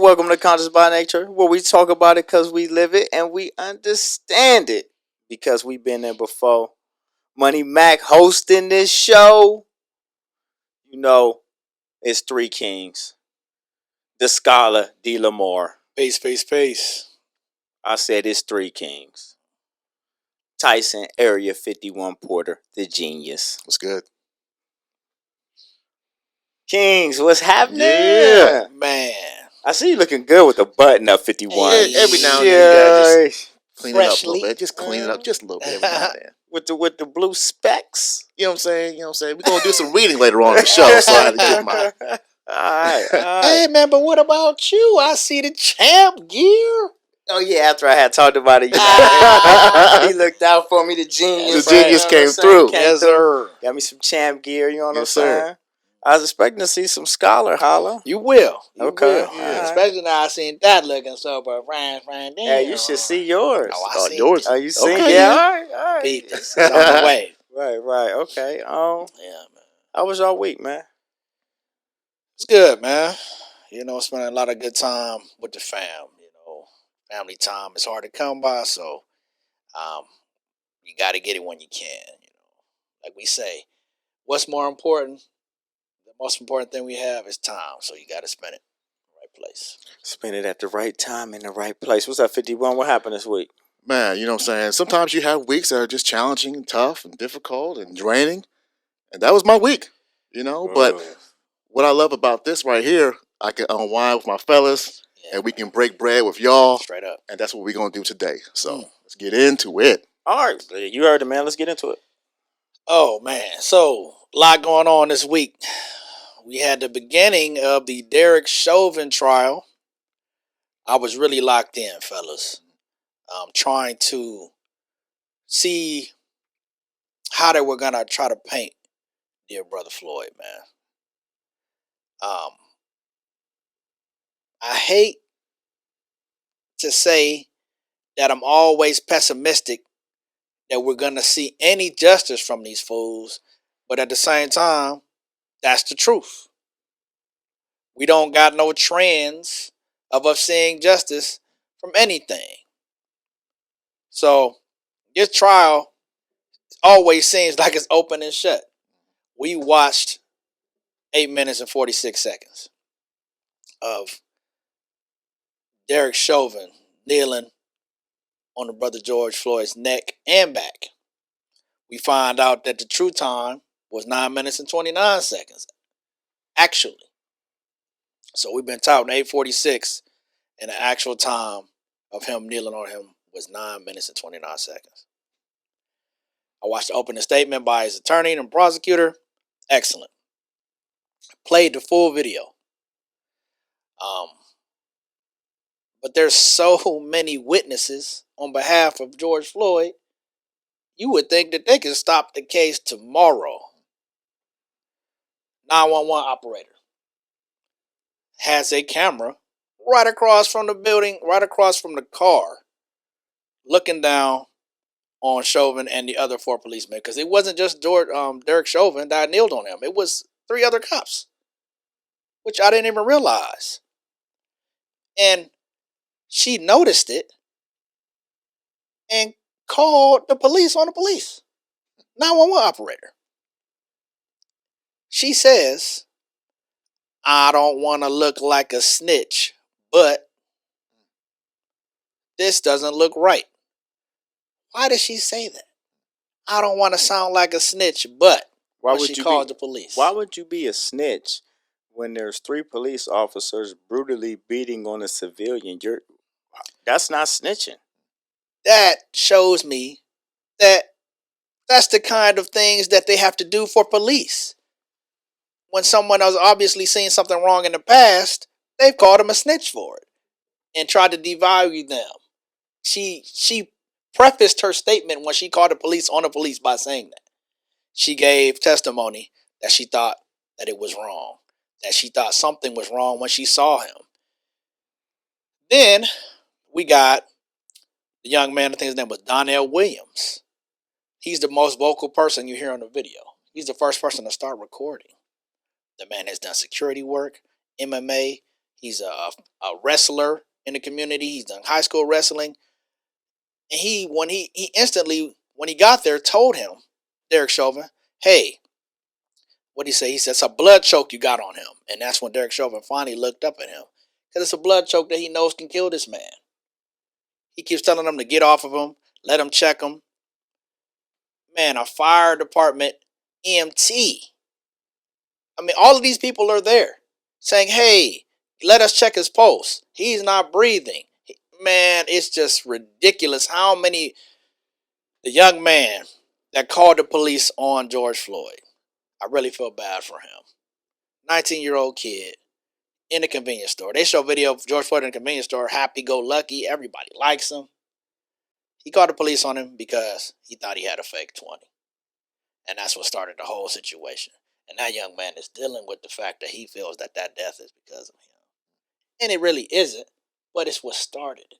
Welcome to Conscious by Nature, where we talk about it because we live it and we understand it because we've been there before. Money Mac hosting this show. You know, it's Three Kings. The scholar, D. Lamar. Peace. I said it's Three Kings. Tyson, Area 51 Porter, the genius. What's good? Kings, what's happening? Yeah. Man. I see you looking good with the button up 51. Hey, every now and then you gotta just clean it up a Freshly. little bit. Just clean it up just a little bit every now and then. With the blue specs. You know what I'm saying? We're gonna do some reading later on in the show, so I had to get my Alright. Hey, man, but what about you? I see the champ gear. Oh yeah, after I had talked about it, he looked out for me. The genius, The genius came through. Yes, sir. Got me some champ gear. You know what I'm Yes, sir. saying? I was expecting to see some scholar holla. You will. You Okay. will. Yeah. Especially now I seen that looking so, but Ryan, Yeah, you should see yours. Oh, I Oh, seen yours. Oh, you see? Okay, Yeah. yeah. All right. Beat this. It's on the way. Right. Okay. Yeah, man. How was your week, man? It's good, man. Spending a lot of good time with the fam. Family time is hard to come by, so you got to get it when you can. Like we say, what's more important? The most important thing we have is time, so you got to spend it in the right place. Spend it at the right time in the right place. What's up, 51? What happened this week? Man, you know what I'm saying? Sometimes you have weeks that are just challenging and tough and difficult and draining. And that was my week, But what I love about this right here, I can unwind with my fellas and we can break bread with y'all. Straight up. And that's what we're going to do today. So let's get into it. All right. You heard it, man. Let's get into it. Oh, man. So, a lot going on this week. We had the beginning of the Derek Chauvin trial. I was really locked in, fellas. Trying to see how they were going to try to paint dear brother Floyd, man. I hate to say that I'm always pessimistic that we're going to see any justice from these fools, but at the same time, that's the truth. We don't got no trends of us seeing justice from anything. So this trial always seems like it's open and shut. We watched 8 minutes and 46 seconds of Derek Chauvin kneeling on the brother George Floyd's neck and back. We find out that the true time was 9 minutes and 29 seconds. Actually. So we've been touting 8:46, and the actual time of him kneeling on him was 9 minutes and 29 seconds. I watched the opening statement by his attorney and prosecutor. Excellent. Played the full video. But there's so many witnesses on behalf of George Floyd, you would think that they could stop the case tomorrow. 911 operator has a camera right across from the building, right across from the car, looking down on Chauvin and the other 4 policemen. Because it wasn't just Derek Chauvin that kneeled on him. It was 3 other cops, which I didn't even realize. And she noticed it and called the police on the police. 911 operator. She says, I don't want to look like a snitch, but this doesn't look right. Why did she say that? I don't want to sound like a snitch, but Why would she you called be, the police? Why would you be a snitch when there's 3 police officers brutally beating on a civilian? That's not snitching. That shows me that that's the kind of things that they have to do for police. When someone has obviously seen something wrong in the past, they've called them a snitch for it and tried to devalue them. She prefaced her statement when she called the police on the police by saying that. She gave testimony that she thought that it was wrong, that she thought something was wrong when she saw him. Then we got the young man, I think his name was Donnell Williams. He's the most vocal person you hear on the video. He's the first person to start recording. The man has done security work, MMA. He's a wrestler in the community. He's done high school wrestling. And he instantly, when he got there, told him, Derek Chauvin, hey, what did he say? He said, it's a blood choke you got on him. And that's when Derek Chauvin finally looked up at him. Because it's a blood choke that he knows can kill this man. He keeps telling them to get off of him, let him check him. Man, a fire department EMT. I mean, all of these people are there saying, hey, let us check his pulse. He's not breathing. Man, it's just ridiculous how many, the young man that called the police on George Floyd. I really feel bad for him. 19-year-old kid in a convenience store. They show video of George Floyd in a convenience store, happy-go-lucky. Everybody likes him. He called the police on him because he thought he had a fake 20. And that's what started the whole situation. And that young man is dealing with the fact that he feels that that death is because of him. And it really isn't, but it's what started it.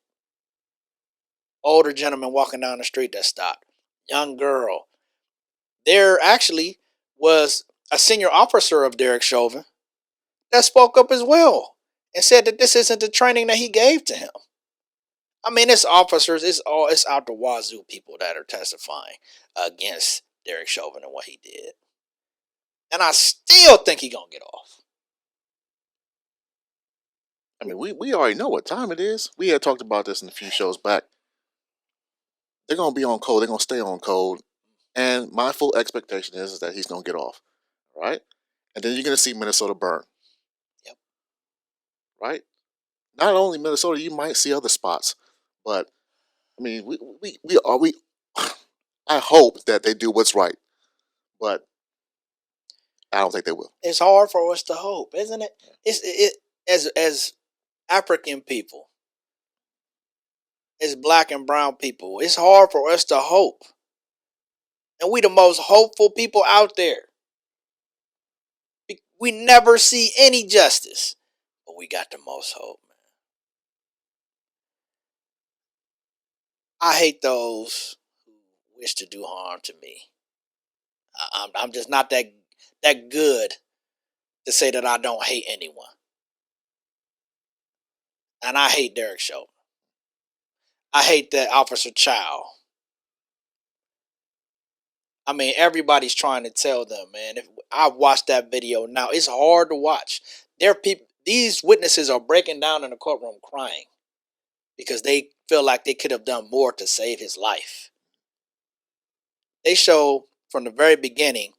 Older gentleman walking down the street that stopped. Young girl. There actually was a senior officer of Derek Chauvin that spoke up as well and said that this isn't the training that he gave to him. I mean, it's officers, it's out the wazoo people that are testifying against Derek Chauvin and what he did. And I still think he's gonna get off. I mean, we already know what time it is. We had talked about this in a few shows back. They're gonna be on code. They're gonna stay on code, and my full expectation is that he's gonna get off, right? And then you're gonna see Minnesota burn, Yep. right? Not only Minnesota, you might see other spots, but I mean, we I hope that they do what's right, but I don't think they will. It's hard for us to hope, isn't it? It as African people, as black and brown people, it's hard for us to hope. And we the most hopeful people out there. We never see any justice, but we got the most hope, man. I hate those who wish to do harm to me. I'm just not that good to say that I don't hate anyone. And I hate Derek Chauvin. I hate that Officer Chow. I mean, everybody's trying to tell them, man. If I watched that video now, it's hard to watch. There are people. These witnesses are breaking down in the courtroom crying because they feel like they could have done more to save his life. They show from the very beginning,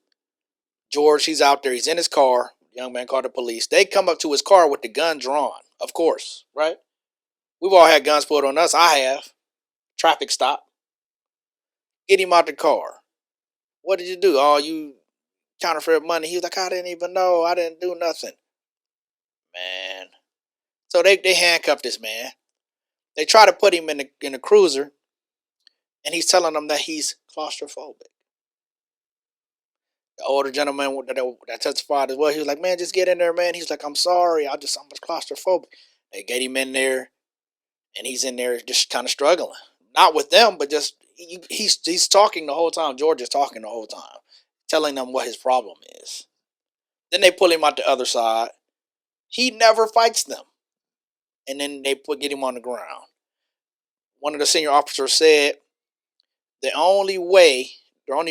George, he's out there, he's in his car. The young man called the police. They come up to his car with the gun drawn, of course, right? We've all had guns pulled on us. I have. Traffic stop. Get him out the car. What did you do? Oh, you counterfeit money. He was like, I didn't even know. I didn't do nothing. Man. So they handcuffed this man. They try to put him in a cruiser, and he's telling them that he's claustrophobic. The older gentleman that testified as well, he was like, man, just get in there, man. He's like, I'm sorry. I'm just claustrophobic. They get him in there, and he's in there just kind of struggling. Not with them, but just he's talking the whole time. George is talking the whole time, telling them what his problem is. Then they pull him out the other side. He never fights them. And then they get him on the ground. One of the senior officers said the only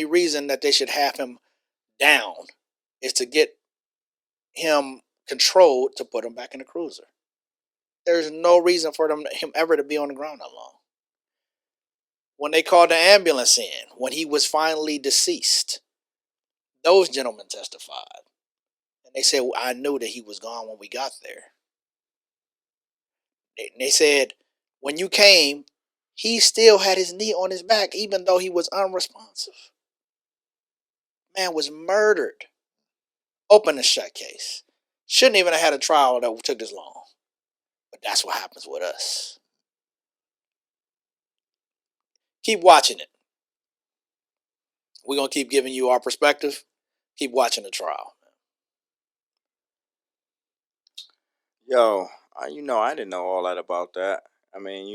reason that they should have him down is to get him controlled to put him back in the cruiser. There's no reason for him ever to be on the ground that long. When they called the ambulance in, when he was finally deceased, those gentlemen testified. And they said, well, I knew that he was gone when we got there. They said, when you came, he still had his knee on his back, even though he was unresponsive. Man was murdered. Open and shut case. Shouldn't even have had a trial that took this long. But that's what happens with us. Keep watching it. We're going to keep giving you our perspective. Keep watching the trial. Yo, I didn't know all that about that. I mean,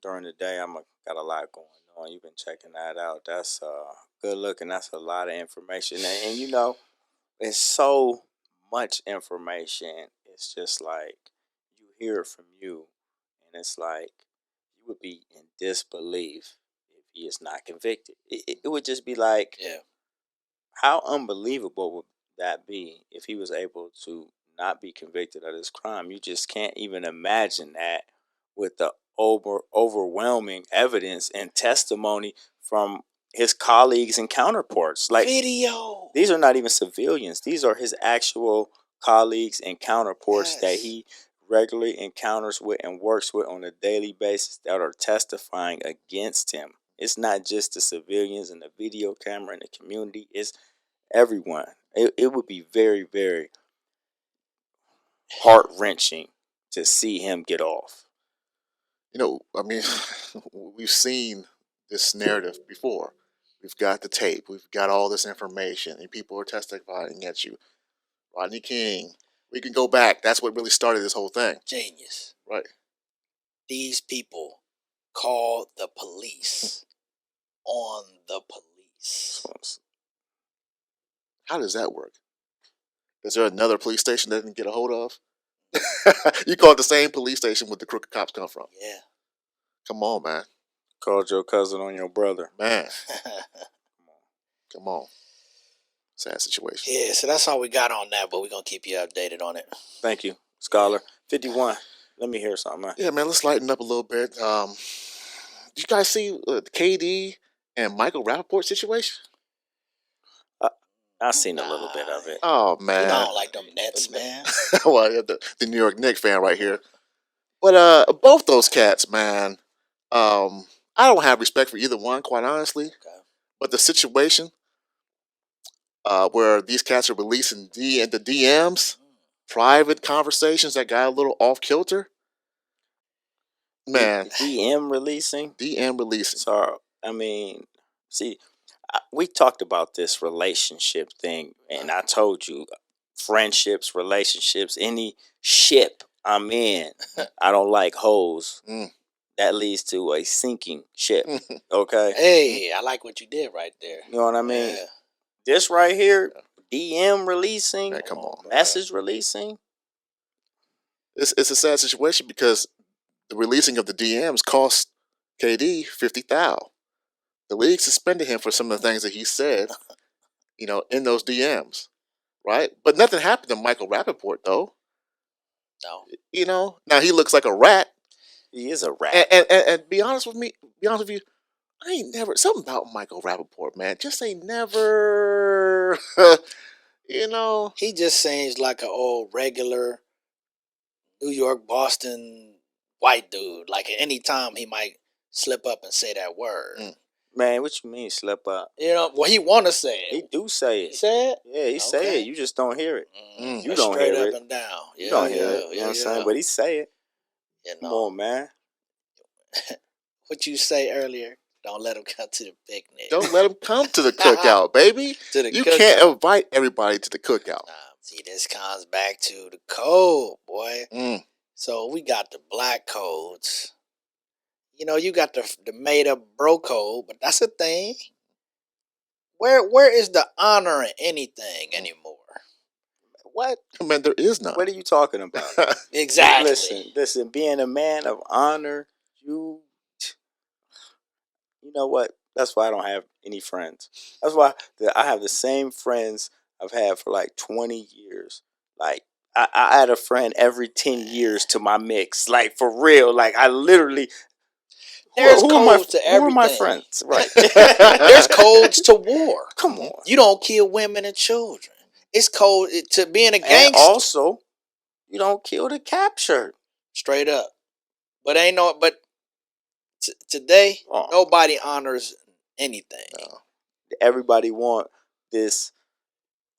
during the day got a lot going on. You've been checking that out. That's good looking. That's a lot of information, and it's so much information. It's it's just like you hear it from you, and it's like you would be in disbelief if he is not convicted. It would just be like, Yeah. how unbelievable would that be if he was able to not be convicted of this crime? You just can't even imagine that with the overwhelming evidence and testimony from his colleagues and counterparts. Like, Video. these are not even civilians. These are his actual colleagues and counterparts that Yes. he regularly encounters with and works with on a daily basis that are testifying against him. It's not just the civilians and the video camera and the community. It's everyone. It would be very, very heart-wrenching to see him get off. You know, I mean, we've seen this narrative before. We've got the tape. We've got all this information, and people are testifying against you. Rodney King. We can go back. That's what really started this whole thing. Genius. Right. These people call the police on the police. How does that work? Is there another police station that didn't get a hold of? You call it the same police station where the crooked cops come from. Yeah. Come on, man. Called your cousin on your brother. Man. Come on. Sad situation. Yeah, so that's all we got on that, but we're going to keep you updated on it. Thank you, Scholar. 51. Let me hear something, man. Yeah, man, let's lighten up a little bit. Did you guys see the KD and Michael Rapaport situation? I've seen a little bit of it. Oh, You man. know I don't like them Nets, man. Well, yeah, the New York Knicks fan right here. But both those cats, man, I don't have respect for either one, quite honestly. Okay. But the situation where these cats are releasing the DMs, private conversations that got a little off kilter, man. DM releasing? DM releasing. So, I mean, see, we talked about this relationship thing, and I told you, friendships, relationships, any ship I'm in, I don't like hoes. That leads to a sinking ship. Okay? Hey, I like what you did right there. You know what I mean? Yeah. This right here, DM releasing, Man, come on, message releasing. It's a sad situation because the releasing of the DMs cost KD $50,000. The league suspended him for some of the things that he said, in those DMs, right? But nothing happened to Michael Rapaport, though. No. Now he looks like a rat. He is a rat. And be honest with you, I ain't never, something about Michael Rapaport, man, just ain't never, He just seems like an old regular New York, Boston white dude. Like at any time he might slip up and say that word. Man, what you mean slip up? Well, he want to say it. He do say it. He say it? Yeah, he say it. You just don't hear it. You don't straight hear up it. and down. You don't hear it. You know what I'm saying? But he say it. Come on, man. What you say earlier? Don't let him come to the picnic. Don't let him come to the cookout, baby. You can't invite everybody to the cookout. See, this comes back to the code, boy. So we got the black codes. You got the made up bro code, but that's a thing. Where is the honor in anything anymore? What? Man, there is none. What are you talking about? Exactly. Listen. Being a man of honor, you know what? That's why I don't have any friends. That's why I have the same friends I've had for like 20 years. Like, I add a friend every 10 years to my mix. Like, for real. Like, I literally... There's codes to everything. Who are my friends? Right. There's codes to war. Come on. You don't kill women and children. It's code to being a gangster. And also, you don't kill the captured. Straight up. But today, nobody honors anything. Everybody want this,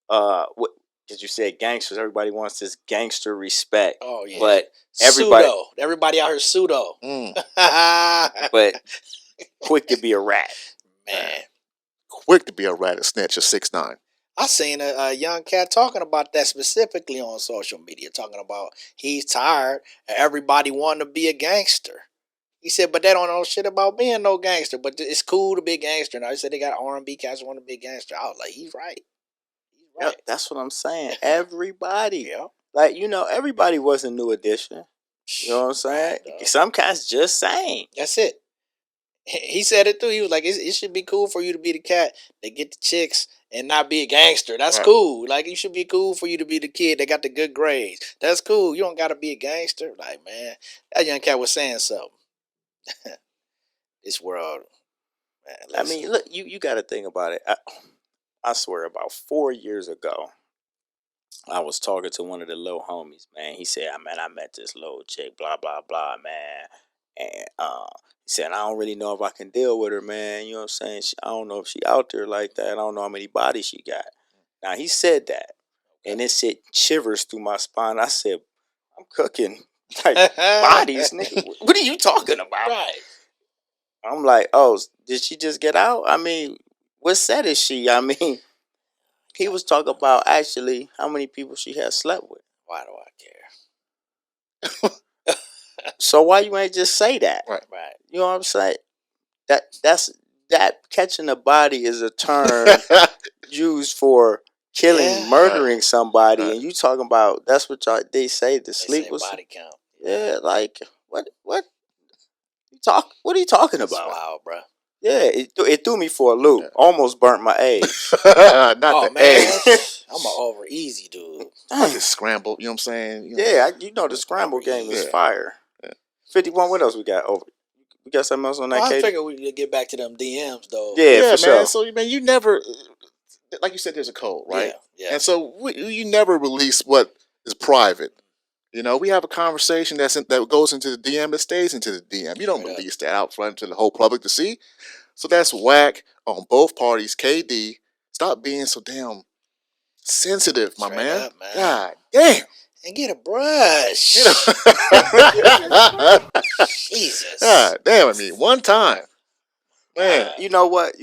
because you said gangsters, everybody wants this gangster respect. Oh, yeah. But everybody out here pseudo. But quick to be a rat. Man. Quick to be a rat and snitch a 6'9". I seen a young cat talking about that specifically on social media, talking about he's tired of everybody wanting to be a gangster. He said, but they don't know shit about being no gangster, but it's cool to be a gangster. Now he said they got R&B cats who want to be a gangster. I was like, he's right. Yep, that's what I'm saying. Everybody. Yeah. Like, everybody wasn't New Edition. You know what I'm saying? Some cats just saying. That's it. He said it too. He was like, it should be cool for you to be the cat that get the chicks and not be a gangster. That's cool. Like, it should be cool for you to be the kid that got the good grades. That's cool. You don't got to be a gangster. Like, man, that young cat was saying something. This world, man. I mean, look, you got to think about it. I swear, about 4 years ago, I was talking to one of the little homies, man. He said, man, I met this little chick, blah, blah, blah, man. And he said, I don't really know if I can deal with her, man. You know what I'm saying? I don't know if she out there like that. I don't know how many bodies she got. Now, he said that. And it sent shivers through my spine. I said, I'm cooking. Like, bodies, nigga. What are you talking about? Right. I'm like, oh, did she just get out? I mean, what set is she? I mean, he was talking about actually how many people she had slept with. Why do I care? So why you ain't just say that? Right. You know what I'm saying? That catching a body is a term used for killing, murdering somebody, and you talking about that's what they say the sleep was body count. Yeah, like what are you talking about? Wow, bro. Yeah, it threw me for a loop. Almost burnt my eggs. Not the eggs. I'm an over easy dude. I just scrambled. You know what I'm saying? The scramble game is fire. 51. What else we got over? We got something else on that? I figured we could get back to them DMs though. Yeah, for man. sure. So man, you never, like you said, there's a code, right? Yeah. And so you never release what is private. You know, we have a conversation that goes into the DM, that stays into the DM. You don't release that out front to the whole public to see. So that's whack on both parties. KD, stop being so damn sensitive, my man. Up, man. God damn. And get a brush. Jesus. God damn, I mean, one time. Man. You know what?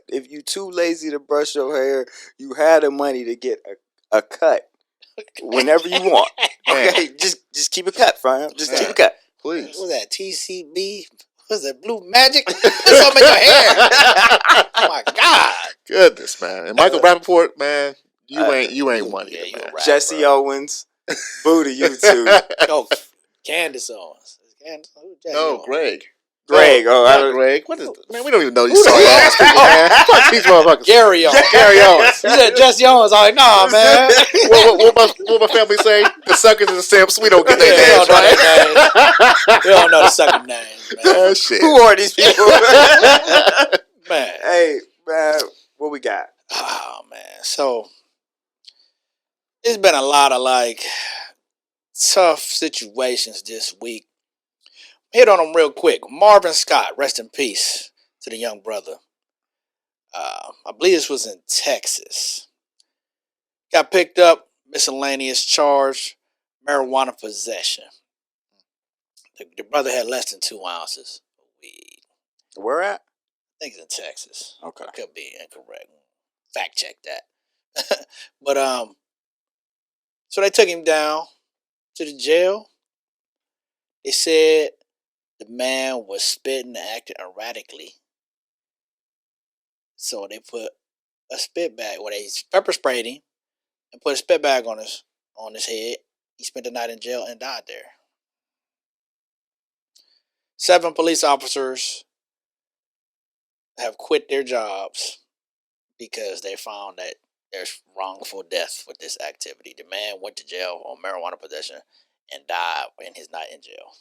If you too lazy to brush your hair, you had the money to get a cut whenever you want. Okay, just keep it cut, fam. Just keep it cut, please. What was that? TCB? What was that? Blue Magic? Put something in your hair. Oh my God. Goodness, man. And Michael Rapaport, man, you ain't one here, man. Jesse Owens, booty you too. Oh, Candace Owens. No, Greg. Greg, Greg. What is man? We don't even know these sorry ass people, man. Fuck these motherfuckers. Gary Owens. You said Jesse Owens. I'm like, nah, man. what my family say? The suckers and the simps. We don't get their names right. We don't know the sucking names, man. Shit. Who are these people? Man. Hey, man, what we got? Oh man. So there's been a lot of tough situations this week. Hit on them real quick. Marvin Scott, rest in peace to the young brother. I believe this was in Texas. Got picked up, miscellaneous charge, marijuana possession. The brother had less than 2 ounces of weed. Where at? I think it's in Texas. Okay. Could be incorrect. Fact check that. But so they took him down to the jail. They said the man was spitting and acting erratically. So they put a spit bag, they pepper sprayed him and put a spit bag on his head. He spent the night in jail and died there. 7 police officers have quit their jobs because they found that there's wrongful death with this activity. The man went to jail on marijuana possession and died in his night in jail.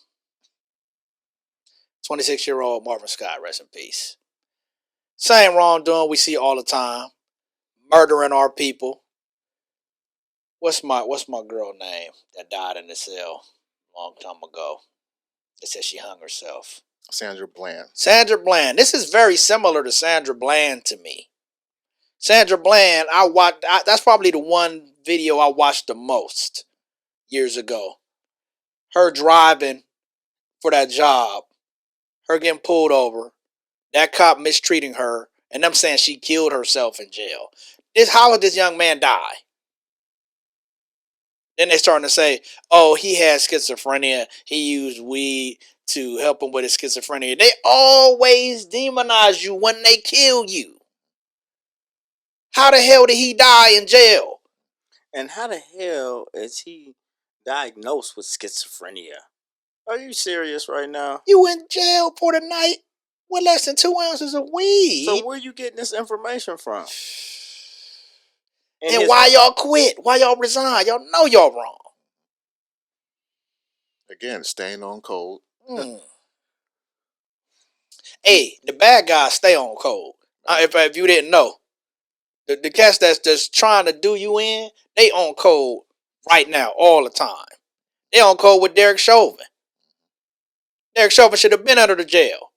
26-year-old Marvin Scott, rest in peace. Same wrongdoing we see all the time. Murdering our people. What's my girl name that died in the cell a long time ago? They said she hung herself. Sandra Bland. Sandra Bland. This is very similar to Sandra Bland to me. Sandra Bland, that's probably the one video I watched the most years ago. Her driving for that job. Her getting pulled over. That cop mistreating her. And them saying she killed herself in jail. How did this young man die? Then they starting to say, oh, he had schizophrenia. He used weed to help him with his schizophrenia. They always demonize you when they kill you. How the hell did he die in jail? And how the hell is he diagnosed with schizophrenia. Are you serious right now? You in jail for the night with less than 2 ounces of weed. So where you getting this information from? And why y'all quit? Why y'all resign? Y'all know y'all wrong. Again, staying on code. Hey, the bad guys stay on code. If you didn't know, the cats that's just trying to do you in, they on code right now all the time. They on code with Derek Chauvin. Derek Chauvin should have been under the jail.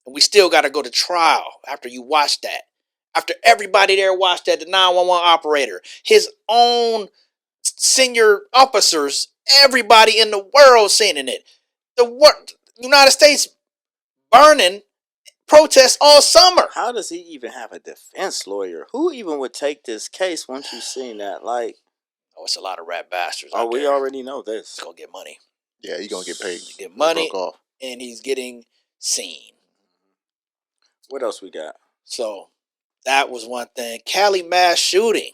And we still got to go to trial after you watch that. After everybody there watched that, the 911 operator, his own senior officers, everybody in the world seeing it. The United States burning protests all summer. How does he even have a defense lawyer? Who even would take this case once you've seen that? Like, oh, it's a lot of rat bastards. Oh, we there. already know this. He's gonna get money. Yeah, he's gonna get paid. Get money, and he's getting seen. What else we got? So that was one thing. Cali mass shooting.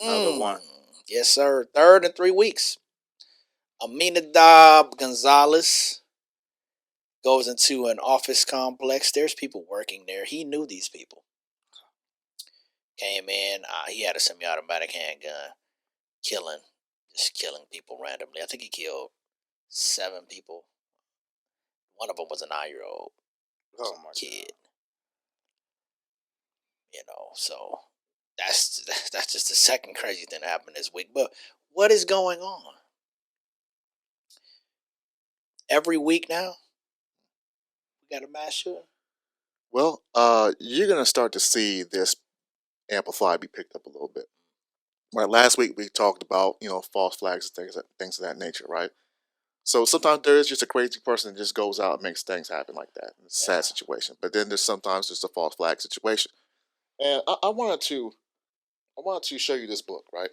Another one. Yes, sir. Third in 3 weeks. Aminadab Gonzalez goes into an office complex. There's people working there. He knew these people. Came in. He had a semi-automatic handgun. Just killing people randomly. I think he killed 7 people. One of them was a 9-year-old kid. You know, so that's just the second crazy thing that happened this week. But what is going on? Every week now, we got a mass shooting. Well, you're gonna start to see this amplify, be picked up a little bit. Right. Last week we talked about false flags and things of that nature, right? So sometimes there is just a crazy person that just goes out and makes things happen like that. It's a sad situation. But then there's sometimes just a false flag situation. And I wanted to show you this book, right?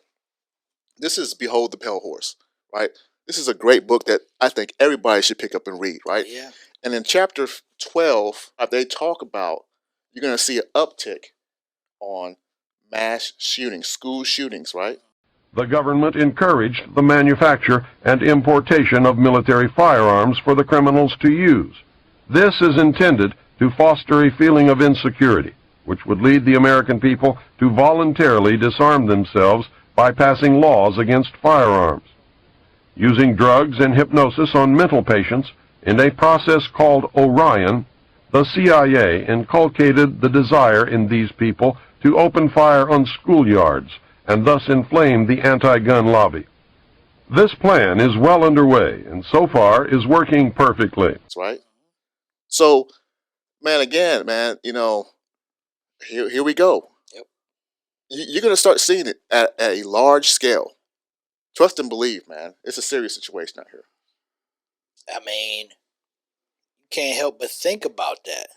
This is Behold the Pale Horse, right? This is a great book that I think everybody should pick up and read, right? Yeah. And in chapter 12, they talk about you're going to see an uptick on mass shootings, school shootings, right? The government encouraged the manufacture and importation of military firearms for the criminals to use. This is intended to foster a feeling of insecurity, which would lead the American people to voluntarily disarm themselves by passing laws against firearms. Using drugs and hypnosis on mental patients in a process called Orion, the CIA inculcated the desire in these people to open fire on schoolyards and thus inflame the anti-gun lobby. This plan is well underway and so far is working perfectly. That's right. So, man, here we go. Yep. You're going to start seeing it at a large scale. Trust and believe, man. It's a serious situation out here. I mean, you can't help but think about that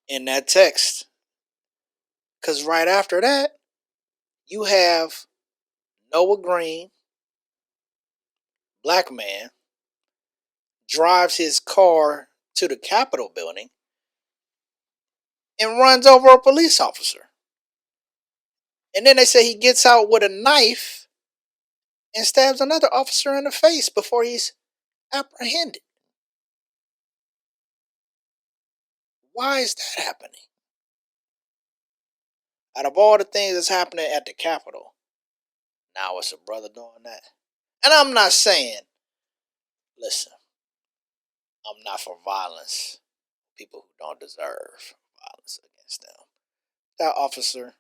in that text. Because right after that, you have Noah Green, black man, drives his car to the Capitol building and runs over a police officer. And then they say he gets out with a knife and stabs another officer in the face before he's apprehended. Why is that happening? Out of all the things that's happening at the Capitol, now it's a brother doing that. And I'm not saying, listen, I'm not for violence. People who don't deserve violence against them. That officer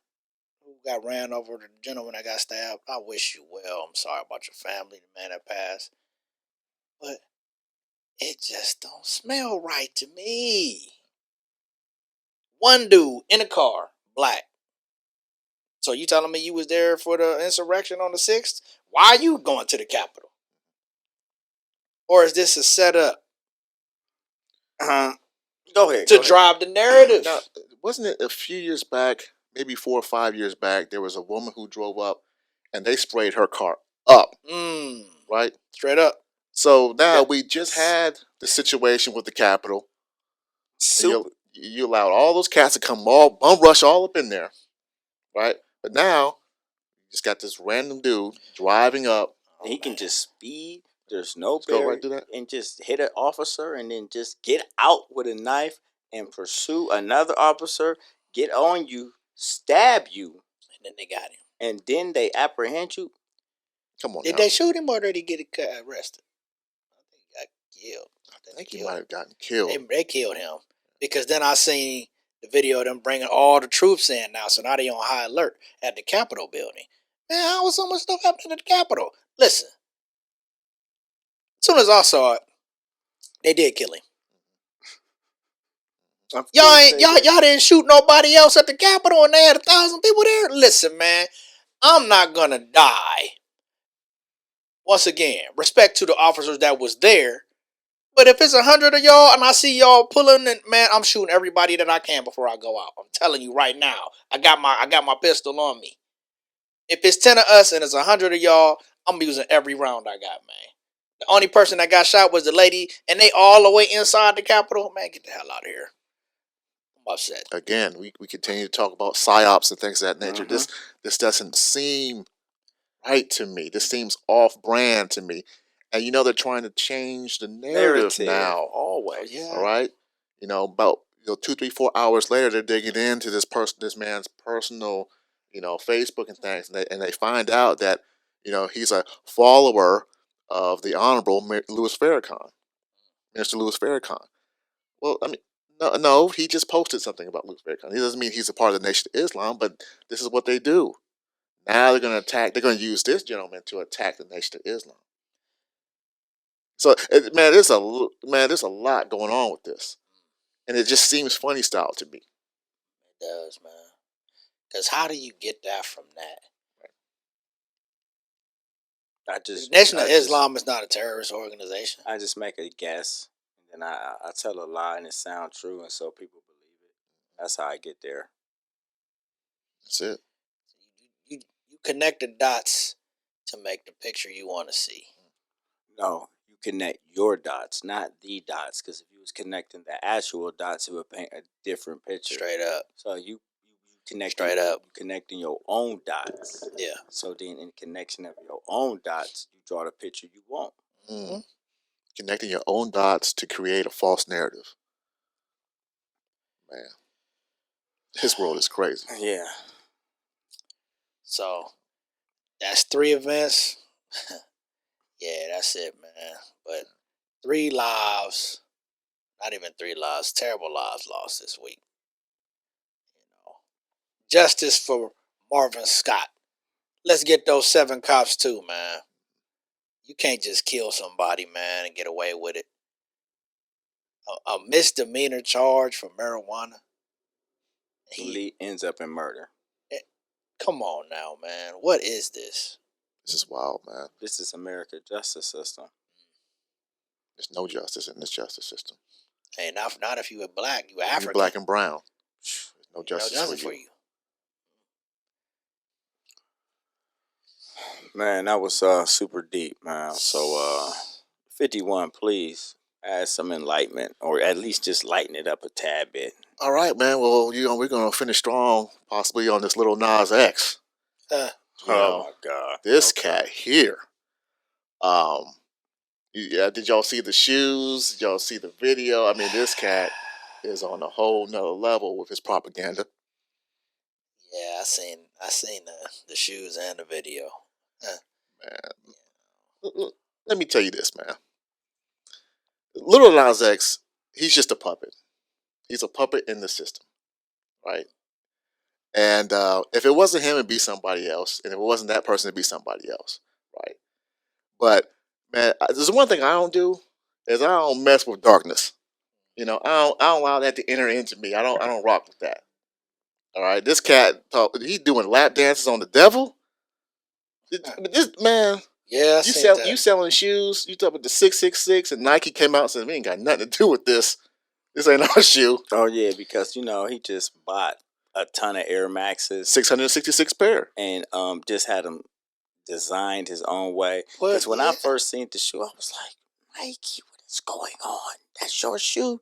who got ran over, the gentleman that got stabbed, I wish you well. I'm sorry about your family, the man that passed. But it just don't smell right to me. One dude in a car, black. So you telling me you was there for the insurrection on the 6th? Why are you going to the Capitol? Or is this a setup? Go ahead. To drive the narrative. Now, wasn't it a few years back, maybe 4 or 5 years back, there was a woman who drove up and they sprayed her car up. Right? Straight up. So now we just had the situation with the Capitol. You allowed all those cats to come all bum rush all up in there. Right? But now you just got this random dude driving up And he can just speed. There's no Just go barrier, right through that. and just hit an officer, and then just get out with a knife and pursue another officer, get on you, stab you, And then they got him. and then they apprehend you. Come on Did now. they shoot him or did he get arrested? I think he got killed. I think he might have gotten killed. They killed him because then I seen the video of them bringing all the troops in now, so now they on high alert at the Capitol building. Man, how was so much stuff happening at the Capitol? Listen, as soon as I saw it, they did kill him. Y'all didn't shoot nobody else at the Capitol, and they had 1,000 people there. Listen, man, I'm not gonna die. Once again, respect to the officers that was there. But if it's 100 of y'all and I see y'all pulling, and man, I'm shooting everybody that I can before I go out. I'm telling you right now, I got my pistol on me. If it's 10 of us and it's 100 of y'all, I'm using every round I got, man. The only person that got shot was the lady, and they all the way inside the Capitol. Man, get the hell out of here. I'm upset. Again, we continue to talk about psyops and things of that nature. This doesn't seem right to me. This seems off brand to me. And they're trying to change the narrative now. Always. Yeah. All right. About 2, 3, 4 hours later, they're digging into this man's personal, Facebook and things, and they find out that he's a follower of the Honorable Louis Farrakhan, Minister Louis Farrakhan. Well, I mean, no, he just posted something about Louis Farrakhan. He doesn't mean he's a part of the Nation of Islam, but this is what they do. Now they're going to attack. They're going to use this gentleman to attack the Nation of Islam. So, there's a lot going on with this, and it just seems funny style to me. It does, man. Because how do you get that from that? Nation of Islam is not a terrorist organization. I just make a guess, and then I tell a lie, and it sounds true, and so people believe it. That's how I get there. That's it. You connect the dots to make the picture you want to see. No, you connect your dots, not the dots, because if you was connecting the actual dots, it would paint a different picture. Straight up. So you connect straight up. You connecting your own dots. Yeah. So then, in connection of your own dots, you draw the picture you want. Mm-hmm. Connecting your own dots to create a false narrative. Man, this world is crazy. Yeah. So that's 3 events. Yeah, that's it, man. But 3 lives, not even 3 lives, terrible lives lost this week. Justice for Marvin Scott. Let's get those 7 cops too, man. You can't just kill somebody, man, and get away with it. A misdemeanor charge for marijuana. He ends up in murder. Come on now, man. What is this? This is wild, man. This is America's justice system. There's no justice in this justice system. Hey, not if you were black. You were African. You're black and brown. There's no justice, for you. Man, that was super deep, man. So 51, please add some enlightenment, or at least just lighten it up a tad bit. All right, man. Well, we're gonna finish strong, possibly on this Lil Nas X. Oh my God! This cat here. Did y'all see the shoes? Did y'all see the video? I mean, this cat is on a whole nother level with his propaganda. Yeah, I seen the shoes and the video. Man, let me tell you this, man. Lil Nas X, he's just a puppet. He's a puppet in the system, right? And if it wasn't him, it'd be somebody else. And if it wasn't that person, it'd be somebody else, right? But man, there's one thing I don't do is I don't mess with darkness. I don't allow that to enter into me. I don't rock with that. All right, this cat, he's doing lap dances on the devil. This man, yeah, you selling shoes. You talk about the 666, and Nike came out and said we ain't got nothing to do with this. This ain't our shoe. Oh yeah, because he just bought a ton of Air Maxes, 666 pair, and just had them designed his own way. Because when I first seen the shoe, I was like, Nike, what is going on? That's your shoe?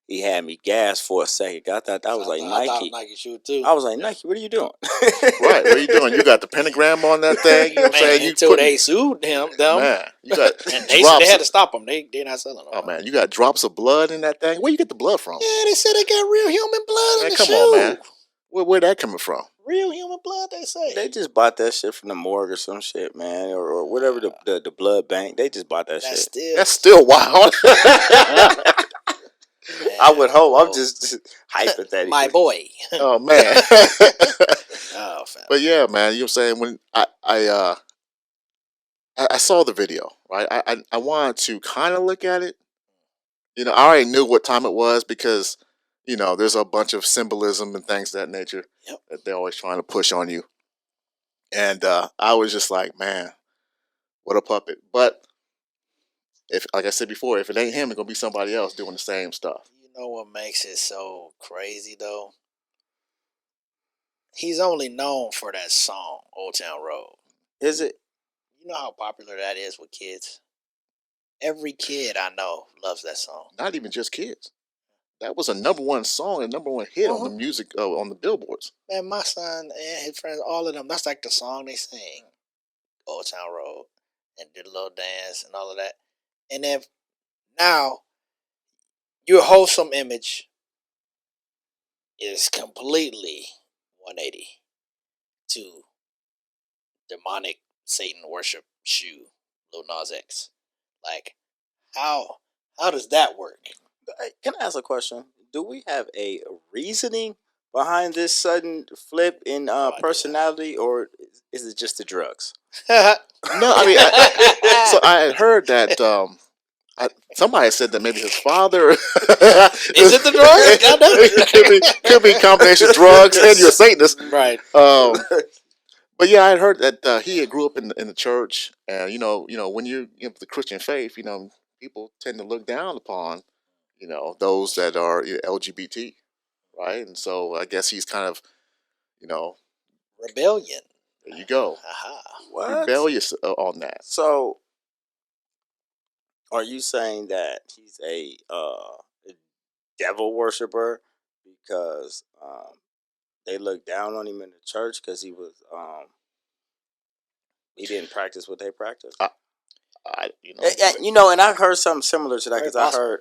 he had me gassed for a second. I thought that was like I thought Nike. Nike shoe too. I was like, Nike, what are you doing? Right, what are you doing? You got the pentagram on that thing. You know what I'm saying? You Until putting, they sued them, man. You got and drops. they had to stop them. They're not selling them. Oh man, you got drops of blood in that thing. Where you get the blood from? Yeah, they said they got real human blood in Man, the come shoe. on, man. Where that coming from? Real human blood, they say. They just bought that shit from the morgue or some shit, man, or whatever the blood bank. They just bought that shit. That's still wild. Man, I would hope. I'm just hypothetical. my boy. Oh man. Oh, fam. But yeah, man, you know what I'm saying? When I saw the video, right? I wanted to kind of look at it. You know, I already knew what time it was because, you know, there's a bunch of symbolism and things of that nature that they're always trying to push on you. And I was just like, man, what a puppet. But if, like I said before, if it ain't him, it's gonna be somebody else doing the same stuff. You know what makes it so crazy though? He's only known for that song, Old Town Road. Is it? You know how popular that is with kids? Every kid I know loves that song. Not even just kids. That was a #1 song and #1 hit on the music on the billboards. Man, my son and his friends, all of them, that's like the song they sing. Old Town Road. And did a little dance and all of that. And then now your wholesome image is completely 180 to demonic Satan worship shoe, Lil Nas X. Like, how does that work? Can I ask a question? Do we have a reasoning behind this sudden flip in personality, or is it just the drugs? No, I mean, so I had heard that somebody said that maybe his father Is it the drugs? It could be a combination of drugs and you're a Satanist, Right? But yeah, I had heard that he had grew up in the church, and you know, when you the Christian faith, you know, people tend to look down upon, you know, those that are LGBT, right? And so I guess he's kind of, you know, Rebellion. there you go, Aha. What? rebellious on that. So, are you saying that he's a devil worshiper because they looked down on him in the church because he was he didn't practice what they practice? You know, and I heard something similar to that because I heard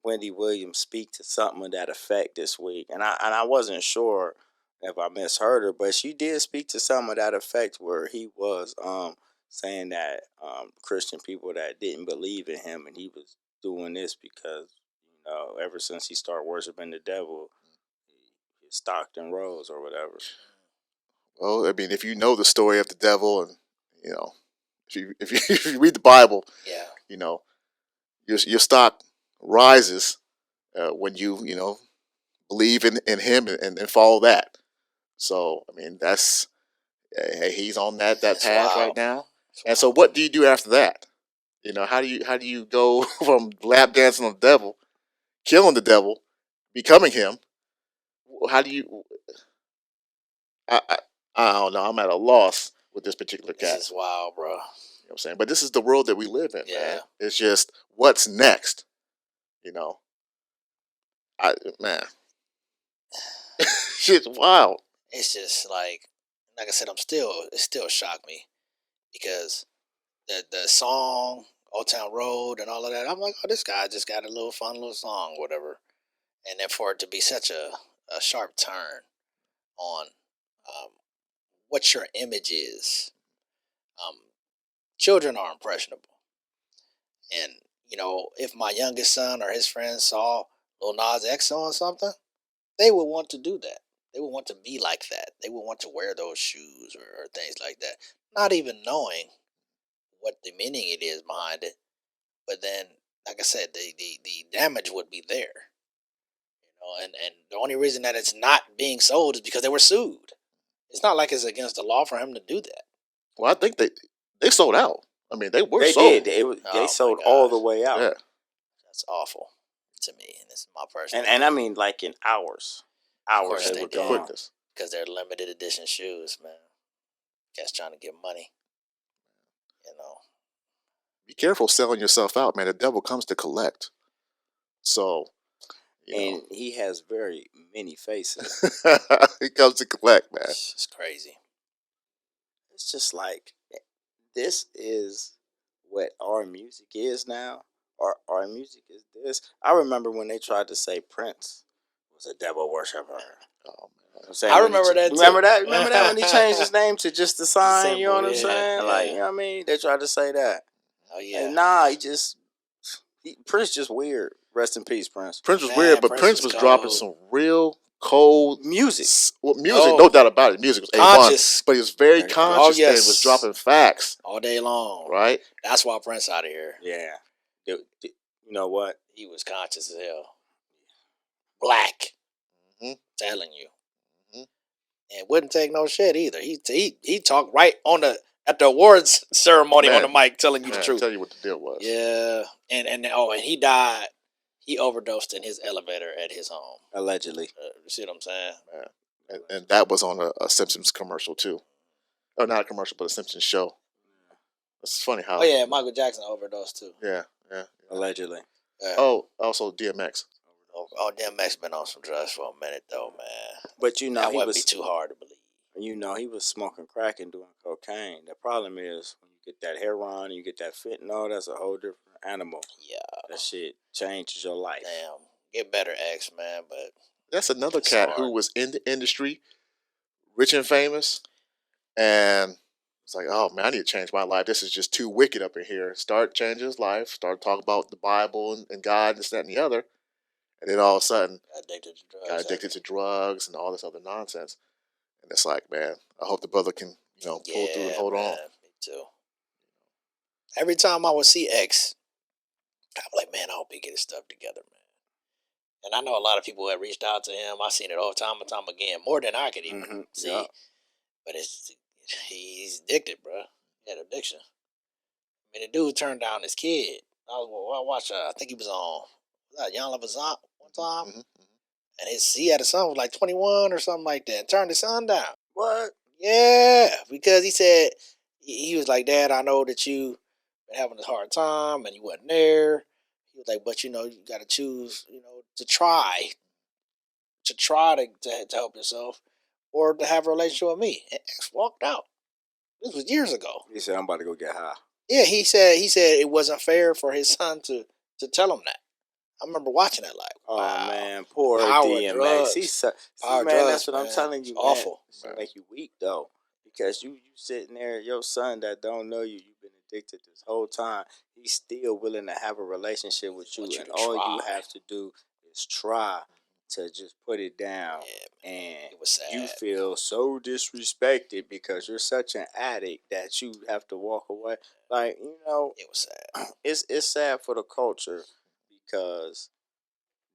Wendy Williams speak to something of that effect this week, and I wasn't sure if I misheard her, but she did speak to some of that effect where he was saying that Christian people that didn't believe in him, and he was doing this because, you know, ever since he started worshiping the devil, his Stockton rose or whatever. Well, I mean, if you know the story of the devil, and you know, if you read the Bible, you know, your stock rises when you know, believe in him and follow that. So I mean, that's he's on that path right now. And so, what do you do after that? You know, how do you go from lap dancing on the devil, killing the devil, becoming him? How do you? I don't know. I'm at a loss with this particular cat. This is wild, bro. You know what I'm saying? But this is the world that we live in, Yeah. man. It's just what's next. You know, man, shit's wild. It's just like I said, it still shocked me because the song Old Town Road and all of that. I'm like, oh, this guy just got a little fun little song, whatever. And then for it to be such a sharp turn on what your image is. Children are impressionable, and you know, if my youngest son or his friends saw Lil Nas X on something, they would want to do that. They would want to be like that. They would want to wear those shoes or things like that, not even knowing what the meaning it is behind it. But then, like I said, the damage would be there. You know, and the only reason that it's not being sold is because they were sued. It's not like it's against the law for him to do that. Well, I think they sold out. I mean, they Did. sold. They sold all the way out. Yeah. That's awful to me, and this is my personal. And I mean, like in hours. Hours they were gone. Quickness. Because they're limited edition shoes, man. Guys trying to get money. You know. Be careful selling yourself out, man. The devil comes to collect. So, and he has very many faces. he comes to collect, man. It's crazy. It's just like this is what our music is now. Our music is this. I remember when they tried to say Prince was a devil worshiper. Oh man, I'm saying I when he remember that too. remember that? Remember that when he changed his name to just the sign? You know what I'm symbol, yeah, saying? Like, yeah. you know what I mean? They tried to say that. Oh yeah. Like, nah, Prince just weird. Rest in peace, Prince. Prince was Man, weird, but Prince Prince was was dropping cold. some real cold Music. music, Oh. no doubt about it. Music was Conscious. A1, but he was very Very conscious Oh, yes. and was dropping facts, All day long. right? That's why Prince out of here. Yeah. You know what? He was conscious as hell. Black. Mhm. Telling you. Mhm. And wouldn't take no shit either. He talked right at the awards ceremony on the mic, telling you the Man, truth. tell you what the deal was. Yeah, and he died. He overdosed in his elevator at his home. Allegedly. You see what I'm saying? Man. And that was on a Simpsons commercial too. Or not a commercial, but a Simpsons show. It's funny how. Oh yeah, Michael Jackson overdosed too. Yeah. Allegedly. Oh, also DMX. Oh, DMX been on some drugs for a minute though, man. But you know, That he wouldn't was be too hard to believe. you know, he was smoking crack and doing cocaine. The problem is when you get that heroin and you get that fentanyl, that's a whole different animal. Yeah, That shit changes your life. damn. Get better, X, man. But That's another it's cat hard. who was in the industry, rich and famous, and it's like, oh man, I need to change my life. This is just too wicked up in here. Start changing his life. Start talking about the Bible and God and this, that, and the other. And then all of a sudden, Addicted to drugs. got addicted to drugs and all this other nonsense. And it's like, man, I hope the brother can, pull through and hold on. Me too. Every time I would see X, I'm like, man, I hope he get his stuff together, man. And I know a lot of people have reached out to him. I've seen it all time and time again, more than I could even see. Yeah. But he's addicted, bro. He had addiction. I mean, the dude turned down his kid. I watched. I think he was on Young Love Azant one time, and he had a son was like 21 or something like that. And turned his son down. What? Yeah, because he said he was like, Dad, I know that you been having a hard time and you wasn't there. He was like, but you got to choose, to try to help yourself or to have a relationship with me. And X walked out. This was years ago. He said, I'm about to go get high. Yeah, he said it wasn't fair for his son to tell him that. I remember watching that like, wow. Oh man, poor Power DMX. drugs. Man, Drugs, that's what I'm telling you. It's awful. It's make you weak though, because you sitting there, your son that don't know you've been addicted this whole time. He's still willing to have a relationship with you, and all you have to do is try to just put it down. Yeah, and it was sad. you feel so disrespected because you're such an addict that you have to walk away. Like, it was sad. It's sad for the culture because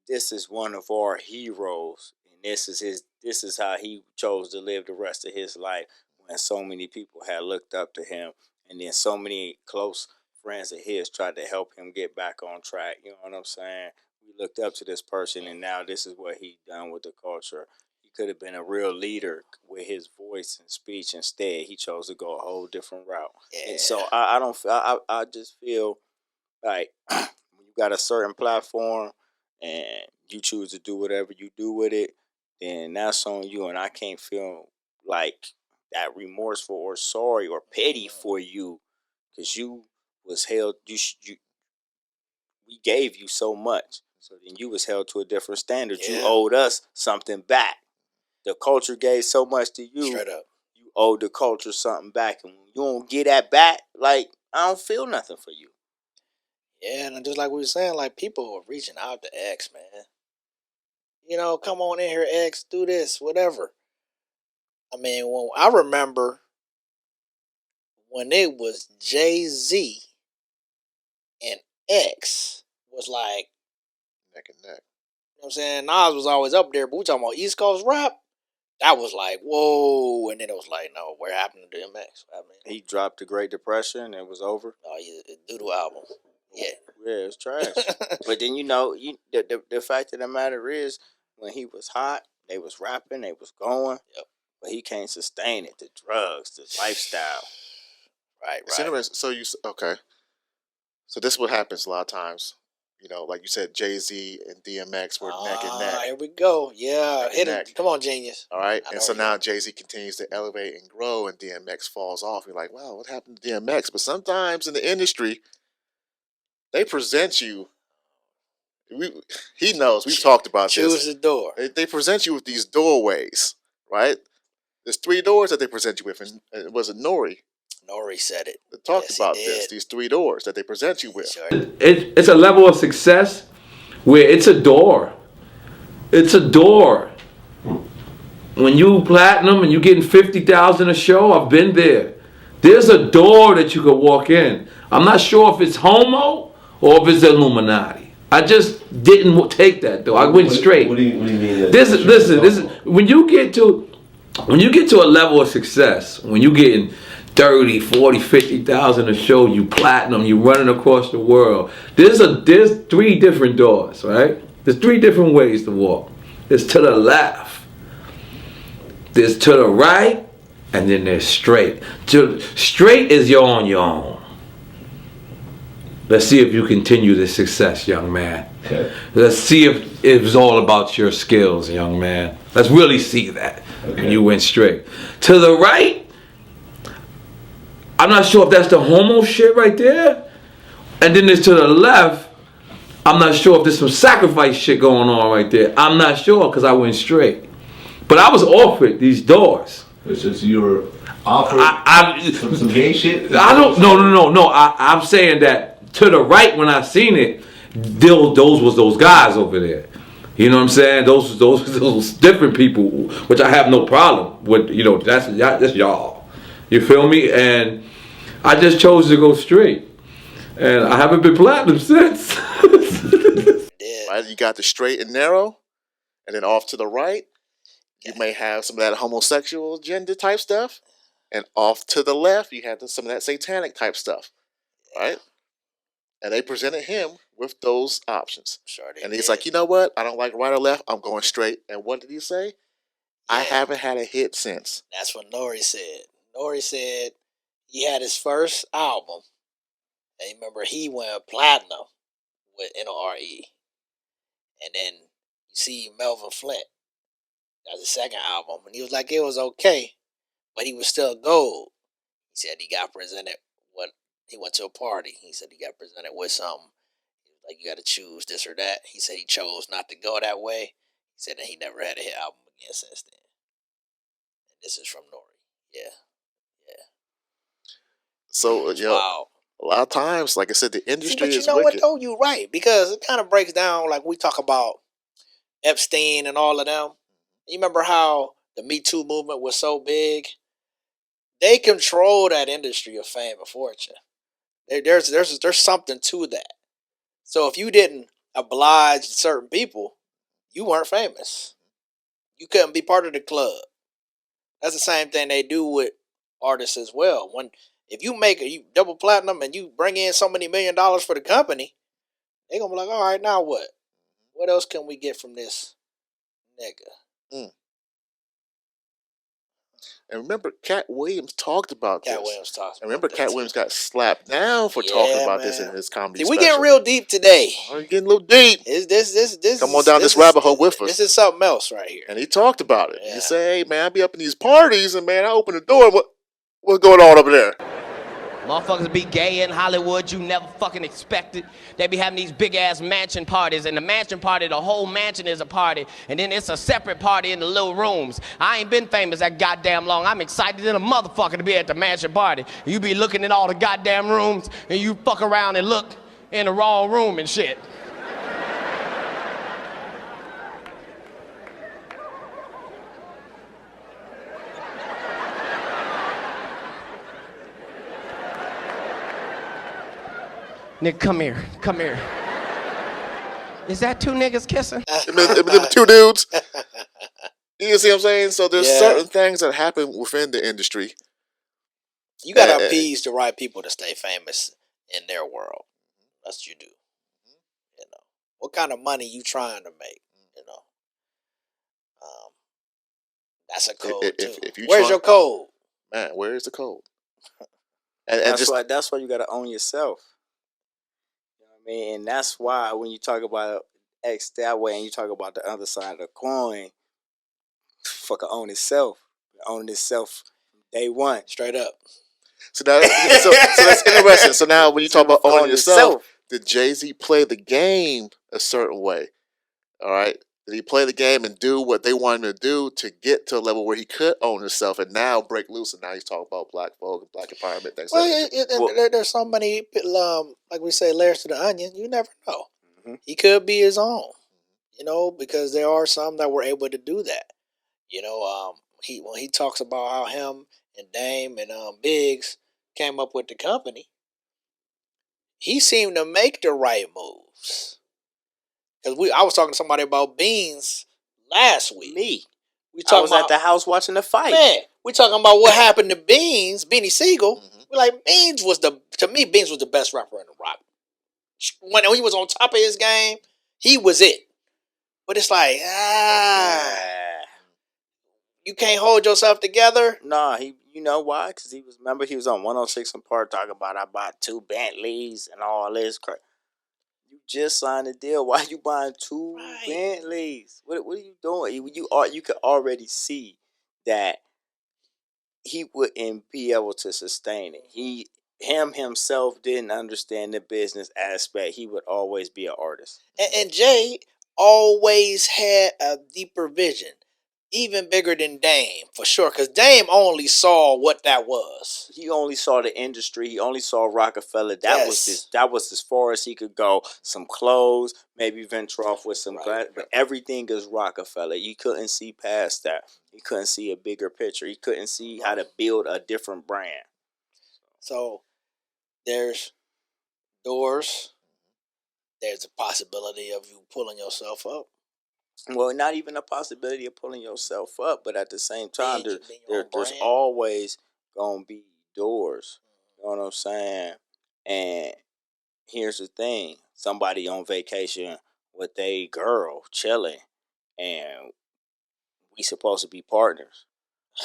this is one of our heroes, and this is how he chose to live the rest of his life, when so many people had looked up to him, and then so many close friends of his tried to help him get back on track. You know what I'm saying? We looked up to this person, and now this is what he done with the culture. He could have been a real leader with his voice and speech. Instead, he chose to go a whole different route. Yeah. And so I just feel like when you got a certain platform and you choose to do whatever you do with it, then that's on you. And I can't feel like that remorseful or sorry or petty for you, because you was held. We gave you so much, so then you was held to a different standard. Yeah. You owed us something back. The culture gave so much to you. Straight up. You owe the culture something back, and when you don't get that back, like, I don't feel nothing for you. Yeah, and just like we were saying, like, people are reaching out to X, man. Come on in here, X, do this, whatever. I mean, when I remember when it was Jay-Z and X was like, Neck and neck. you know what I'm saying? Nas was always up there, but we talking about East Coast rap. That was like, whoa. And then it was like, no, what happened to DMX? He dropped the Great Depression and it was over. Oh, yeah, Doodle album. Yeah. Yeah, it's trash. But then the fact of the matter is, when he was hot, they was rapping, they was going. Yep. But he can't sustain it. The drugs, the lifestyle. Right. It's interesting. So okay. So this is what happens a lot of times. You know, like you said, Jay-Z and DMX were neck and neck. Here we go. Yeah, Neck and hit neck. it. Come on, genius. All right, I and know so you. now Jay-Z continues to elevate and grow, and DMX falls off. You're like, wow, what happened to DMX? But sometimes in the industry, they present you. He knows. We've talked about Choose this. the door. They present you with these doorways, right? There's 3 doors that they present you with, and was it Nori Nori said it. that talked Yes, about he this? did. These 3 doors that they present you with. Sure. It's a level of success where it's a door. It's a door. When you platinum and you getting 50,000 a show, I've been there. There's a door that you could walk in. I'm not sure if it's homo or if it's Illuminati. I just didn't take that though. I went straight. What do you mean? Listen. When you get to a level of success, when you getting 30, 40, 50,000 a show, you platinum, you running across the world. There's 3 different doors, right? There's 3 different ways to walk. There's to the left, there's to the right, and then there's straight. Straight is you're on your own. Let's see if you continue this success, young man. Okay. Let's see if it's all about your skills, young man. Let's really see that. Okay. When you went straight. To the right, I'm not sure if that's the homo shit right there. And then there's to the left, I'm not sure if there's some sacrifice shit going on right there. I'm not sure because I went straight. But I was offered these doors. It's just you were offered some gay shit? I don't, no. I'm saying that to the right when I seen it, those was those guys over there. You know what I'm saying? Those different people, which I have no problem with. You know, that's y'all. You feel me? And I just chose to go straight, and I haven't been platinum since. Right? You got the straight and narrow, and then off to the right, you may have some of that homosexual agenda type stuff, and off to the left, you have some of that satanic type stuff, right? And they presented him with those options. Sure And he's like, you know what? I don't like right or left. I'm going straight. And what did he say? I haven't had a hit since. That's what Nori said. Nori said he had his first album. And you remember he went platinum with NORE. And then you see Melvin Flint. That's the second album. And he was like, it was okay. But he was still gold. He said he got presented when he went to a party. He said he got presented with something. Like, you got to choose this or that. He said he chose not to go that way. He said that he never had a hit album again since then. And this is from Nori. Yeah. So, Wow. a lot of times, like I said, the industry but you is know wicked. what, though? You're right. Because it kind of breaks down, like we talk about Epstein and all of them. You remember how the Me Too movement was so big? They control that industry of fame and fortune. There's something to that. So if you didn't oblige certain people, you weren't famous. You couldn't be part of the club. That's the same thing they do with artists as well. If you make you double platinum and you bring in so many $1 million for the company, they're gonna be like, all right, now what? What else can we get from this nigga? And remember, Cat Williams talked about this. Cat Williams talks. And remember, about Cat that Williams too. got slapped down for talking about this man. in his comedy See, special. we getting real deep today. We're getting a little deep. This Come on down this rabbit hole with us. This is something else right here. And he talked about it. Yeah. He said, hey, man, I be up in these parties, and, man, I open the door. What's going on over there? Motherfuckers be gay in Hollywood, you never fucking expected. They be having these big ass mansion parties, and the mansion party, the whole mansion is a party, and then it's a separate party in the little rooms. I ain't been famous that goddamn long. I'm excited than a motherfucker to be at the mansion party. You be looking in all the goddamn rooms, and you fuck around and look in the wrong room and shit. Nigga, come here. Is that 2 niggas kissing? Them 2 dudes. You see what I'm saying? So there's Yeah. certain things that happen within the industry. You gotta appease the right people to stay famous in their world. That's what you do. You know, what kind of money you trying to make? You know, that's a code too. Where's your code? Man, where is the code? And That's why you gotta own yourself. You know what I mean, and that's why when you talk about X that way and you talk about the other side of the coin, fucker own itself. Own itself from day one. Straight up. So that's interesting. So now when you talk about owning yourself, did Jay-Z play the game a certain way? All right. Did he play the game and do what they wanted him to do to get to a level where he could own himself and now break loose? And now he's talking about black folk and black empowerment. Things There's so many, like we say, layers to the onion. You never know. Mm-hmm. He could be his own, because there are some that were able to do that. When he talks about how him and Dame and Biggs came up with the company, he seemed to make the right moves. Because I was talking to somebody about Beans last week. Me. I was at the house watching the fight. Man, we talking about what happened to Beans, Beanie Siegel. Mm-hmm. We're like, Beans was the best rapper in the rock. When he was on top of his game, he was it. But it's like, you can't hold yourself together. Nah, you know why? Because he was on 106 and Park talking about I bought 2 Bentleys and all this crap. You just signed a deal. Why you buying 2 Bentleys? What are you doing? You could already see that he wouldn't be able to sustain it. Himself didn't understand the business aspect. He would always be an artist. And Jay always had a deeper vision. Even bigger than Dame, for sure. Because Dame only saw what that was. He only saw the industry. He only saw Rockefeller. That was as far as he could go. Some clothes, maybe venture off with some glass. But everything is Rockefeller. You couldn't see past that. He couldn't see a bigger picture. He couldn't see how to build a different brand. So, there's doors. There's a possibility of you pulling yourself up. Well, not even a possibility of pulling yourself up, but at the same time, there's always gonna be doors. You know what I'm saying? And here's the thing: somebody on vacation with a girl chilling, and we supposed to be partners.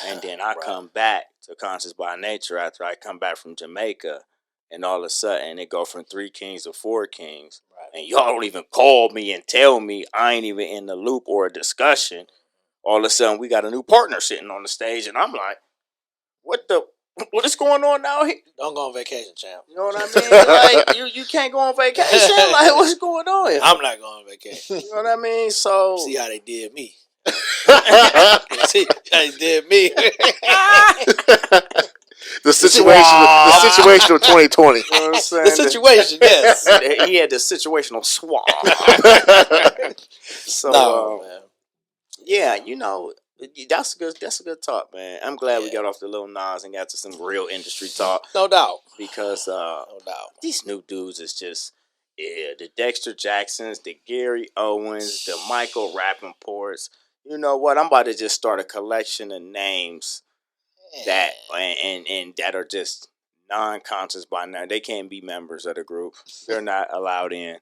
And then I come back to Conscious by Nature after I come back from Jamaica, and all of a sudden it go from 3 kings to 4 kings. And y'all don't even call me and tell me I ain't even in the loop or a discussion. All of a sudden, we got a new partner sitting on the stage, and I'm like, what is going on now here? Don't go on vacation, champ. You know what I mean? Like, you can't go on vacation? Like, what's going on here? I'm not going on vacation. You know what I mean? So... See how they did me. See how they did me. The situation of 2020. You know what I'm saying? The situation, yes. He had the situational swab. So, man. Yeah, that's a good talk, man. I'm glad we got off the Lil Nas and got to some real industry talk. No doubt. Because these new dudes is just, the Dexter Jacksons, the Gary Owens, the Michael Rapaports. You know what? I'm about to just start a collection of names that and that are just non-conscious by now. They can't be members of the group. They're not allowed in. You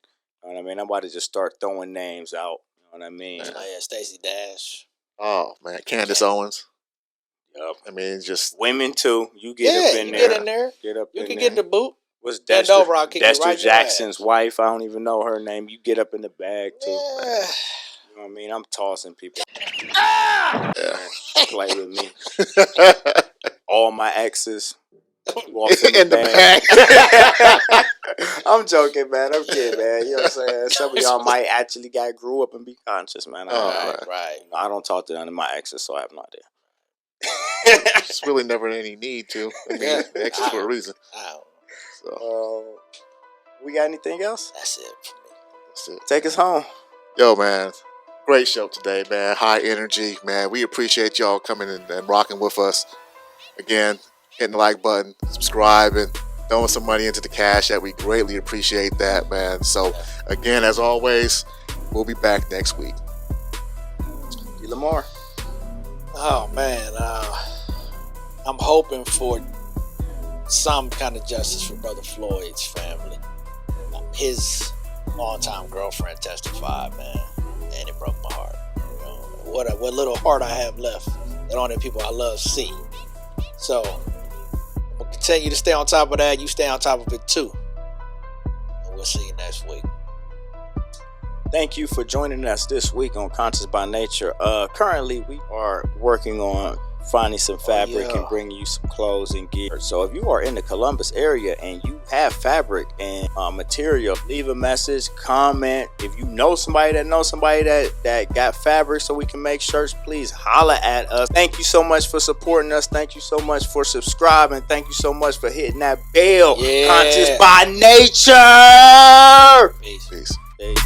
know what I mean? I'm about to just start throwing names out. You know what I mean? Oh yeah, Stacey Dash. Oh man, Candace Owens. Yep. I mean, it's just women too. You get up in there. Get in there. Get up. You can get the boot. What's Bend over, I'll kick you Dexter right Jackson's wife? I don't even know her name. You get up in the bag too. Yeah. Man. You know what I mean? I'm tossing people. Play with me. All my exes. In the bag. I'm joking, man. I'm kidding, man. You know what I'm saying? Some of y'all might actually grew up and be conscious, man. Right. I don't talk to none of my exes, so I have no idea. It's really never any need to. I mean, exes for a reason. So, we got anything else? That's it for me. That's it. Take us home. Yo, man. Great show today, man. High energy, man. We appreciate y'all coming and rocking with us. Again, hitting the like button, subscribing, throwing some money into the Cash App. We greatly appreciate that, man. So, again, as always, we'll be back next week. D. Lamar. Oh, man. I'm hoping for some kind of justice for Brother Floyd's family. His longtime girlfriend testified, man, and it broke my heart. You know, what little heart I have left that only people I love see. So I'm gonna continue to stay on top of that. You stay on top of it too. And we'll We'll see you next week. Thank you for joining us this week on Conscious by Nature. Currently, we are working on finding some fabric and bringing you some clothes and gear. So if you are in the Columbus area and you have fabric and material, leave a message, comment. If you know somebody that knows somebody that got fabric so we can make shirts, please holla at us. Thank you so much for supporting us. Thank you so much for subscribing. Thank you so much for hitting that bell. Yeah. Conscious by Nature. Peace. Peace. Peace.